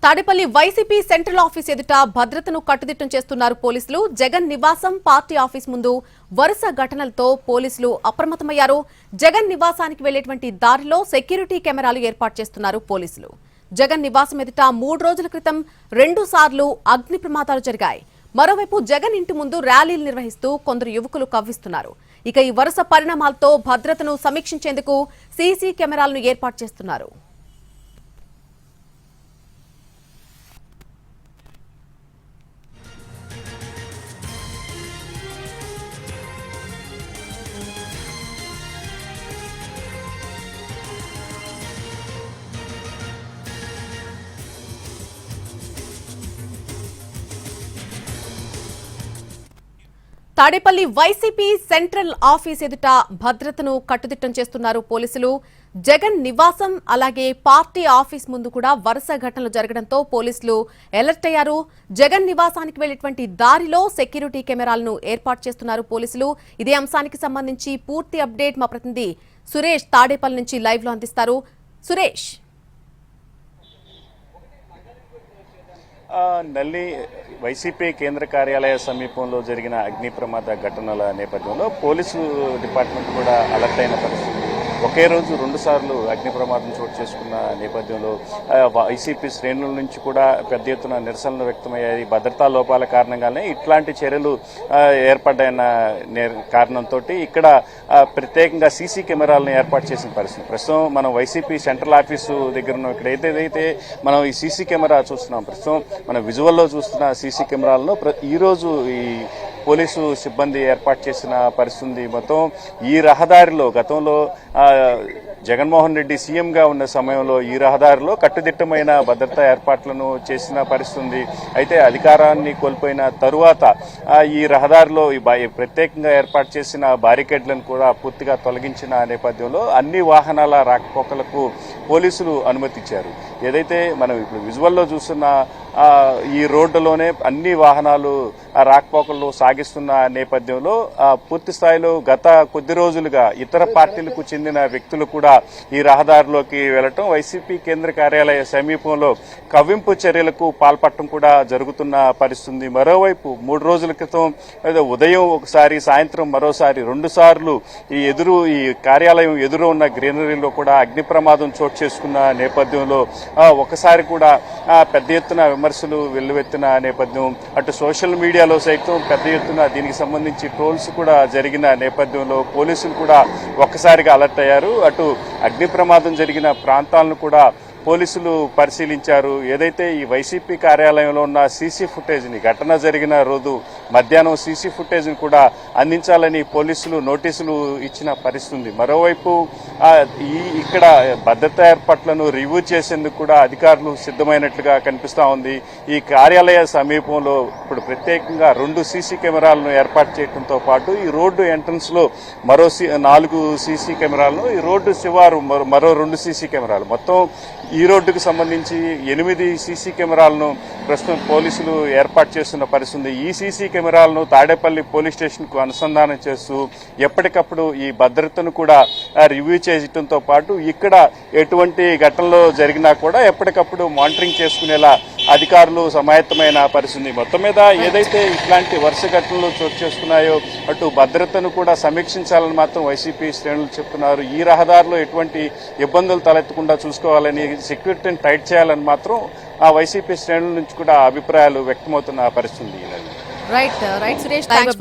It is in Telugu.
తాడేపల్లి వైసీపీ సెంట్రల్ ఆఫీస్ ఎదుట భద్రతను కట్టుదిట్టం చేస్తున్నారు పోలీసులు. జగన్ నివాసం పార్టీ ఆఫీస్ ముందు వరుస ఘటనలతో పోలీసులు అప్రమత్తమయ్యారు. జగన్ నివాసానికి వెళ్లేటువంటి దారిలో సెక్యూరిటీ కెమెరాలు ఏర్పాటు చేస్తున్నారు పోలీసులు. జగన్ నివాసం ఎదుట 3 రోజుల క్రితం 2 సార్లు అగ్ని ప్రమాదాలు జరిగాయి. మరోవైపు జగన్ ఇంటి ముందు ర్యాలీలు నిర్వహిస్తూ కొందరు యువకులు కవ్విస్తున్నారు. ఇక ఈ వరుస పరిణామాలతో భద్రతను సమీక్షించేందుకు సీసీ కెమెరాలను ఏర్పాటు చేస్తున్నారు. తాడేపల్లి వైసీపీ సెంట్రల్ ఆఫీస్ ఎదుట భద్రతను కట్టుదిట్టం చేస్తున్నారు పోలీసులు. జగన్ నివాసం అలాగే పార్టీ ఆఫీస్ ముందు కూడా వరుస ఘటనలు జరగడంతో పోలీసులు అలర్ట్ అయ్యారు. జగన్ నివాసానికి వెళ్లేటువంటి దారిలో సెక్యూరిటీ కెమెరాలను ఏర్పాటు చేస్తున్నారు పోలీసులు. ఇదే అంశానికి సంబంధించి పూర్తి అప్డేట్ మా ప్రతినిధి సురేష్ తాడేపల్లి నుంచి లైవ్ లో అందిస్తారు. సురేష్, నల్లి వైసీపీ కేంద్ర కార్యాలయ సమీపంలో జరిగిన అగ్ని ప్రమాద ఘటనల నేపథ్యంలో పోలీసు డిపార్ట్మెంట్ కూడా అలర్ట్ అయిన పరిస్థితి. ఒకే రోజు 2 సార్లు అగ్ని ప్రమాదం చోటు చేసుకున్న నేపథ్యంలో వైసీపీ శ్రేణుల నుంచి కూడా పెద్ద ఎత్తున నిరసనలు వ్యక్తమయ్యాయి. భద్రతా లోపాల కారణంగానే ఇట్లాంటి చర్యలు ఏర్పడ్డాయన్న కారణంతో ఇక్కడ ప్రత్యేకంగా సీసీ కెమెరాలను ఏర్పాటు చేసిన పరిస్థితి. ప్రస్తుతం మనం వైసీపీ సెంట్రల్ ఆఫీసు దగ్గర ఉన్నాం. ఇక్కడ ఏదైతే మనం ఈ సీసీ కెమెరా చూస్తున్నాం, ప్రస్తుతం మన విజువల్లో చూస్తున్న సీసీ కెమెరాలను ఈరోజు ఈ పోలీసు సిబ్బంది ఏర్పాటు చేసిన పరిస్థితి. మొత్తం ఈ రహదారిలో గతంలో జగన్మోహన్ రెడ్డి సీఎంగా ఉన్న సమయంలో ఈ రహదారిలో కట్టుదిట్టమైన భద్రతా ఏర్పాట్లను చేసిన పరిస్థితి. అయితే అధికారాన్ని కోల్పోయిన తరువాత ఈ రహదారిలో ప్రత్యేకంగా ఏర్పాటు చేసిన బారికేడ్లను కూడా పూర్తిగా తొలగించిన నేపథ్యంలో అన్ని వాహనాల రాకపోకలకు పోలీసులు అనుమతిచ్చారు. ఏదైతే మనం ఇప్పుడు విజువల్లో చూస్తున్న ఈ రోడ్డులోనే అన్ని వాహనాలు రాకపోకలు సాగిస్తున్న నేపథ్యంలో పూర్తి స్థాయిలో గత కొద్ది రోజులుగా ఇతర పార్టీలకు చెందిన వ్యక్తులు కూడా ఈ రహదారిలోకి వెళ్లటం, వైసీపీ కేంద్ర కార్యాలయ సమీపంలో కవ్వింపు చర్యలకు పాల్పడటం కూడా జరుగుతున్న పరిస్థితి. మరోవైపు 3 రోజుల క్రితం ఉదయం ఒకసారి, సాయంత్రం మరోసారి 2 సార్లు ఈ కార్యాలయం ఎదురు ఉన్న గ్రీనరీలో కూడా అగ్ని ప్రమాదం చోటు చేసుకున్న నేపథ్యంలో ఒకసారి కూడా పెద్ద ఎత్తున విమర్శలు వెల్లువెత్తిన నేపథ్యం. అటు సోషల్ మీడియాలో సైతం పెద్ద ఎత్తున దీనికి సంబంధించి ట్రోల్స్ కూడా జరిగిన నేపథ్యంలో పోలీసులు కూడా ఒక్కసారిగా అలర్ట్ అయ్యారు. అటు అగ్ని ప్రమాదం జరిగిన ప్రాంతాలను కూడా పోలీసులు పరిశీలించారు. ఏదైతే ఈ వైసీపీ కార్యాలయంలో ఉన్న సీసీ ఫుటేజ్ని, ఘటన జరిగిన రోజు మధ్యాహ్నం సీసీ ఫుటేజ్ని కూడా అందించాలని పోలీసులు నోటీసులు ఇచ్చిన పరిస్థితి. మరోవైపు ఇక్కడ భద్రతా ఏర్పాట్లను రివ్యూ చేసేందుకు కూడా అధికారులు సిద్ధమైనట్లుగా కనిపిస్తా ఉంది. ఈ కార్యాలయ సమీపంలో ఇప్పుడు ప్రత్యేకంగా 2 సీసీ కెమెరాలను ఏర్పాటు చేయడంతో పాటు ఈ రోడ్డు ఎంట్రన్స్ లో మరో 4 సీసీ కెమెరాలను, ఈ రోడ్డు శివారు మరో 2 సీసీ కెమెరాలు, మొత్తం ఈ రోడ్డుకు సంబంధించి 8 సీసీ కెమెరాలను ప్రస్తుతం పోలీసులు ఏర్పాటు చేస్తున్న పరిస్థితి. ఈ సీసీ కెమెరాలను తాడేపల్లి పోలీస్ స్టేషన్ కు అనుసంధానం చేస్తూ ఎప్పటికప్పుడు ఈ భద్రతను కూడా రివ్యూ చేయడంతో పాటు ఇక్కడ ఎటువంటి ఘటనలు జరిగినా కూడా ఎప్పటికప్పుడు మానిటరింగ్ చేసుకునేలా అధికారులు సమాయత్తమైన పరిస్థితి. మొత్తం మీద ఏదైతే ఇట్లాంటి వరుస ఘటనలు చోటు చేసుకున్నాయో అటు భద్రతను కూడా సమీక్షించాలని మాత్రం వైసీపీ శ్రేణులు చెప్తున్నారు. ఈ రహదారిలో ఎటువంటి ఇబ్బందులు తలెత్తకుండా చూసుకోవాలని, సెక్యూరిటీని టైట్ చేయాలని మాత్రం ఆ వైసీపీ శ్రేణుల నుంచి కూడా అభిప్రాయాలు వ్యక్తమవుతున్న పరిస్థితి. Right Suresh, thanks.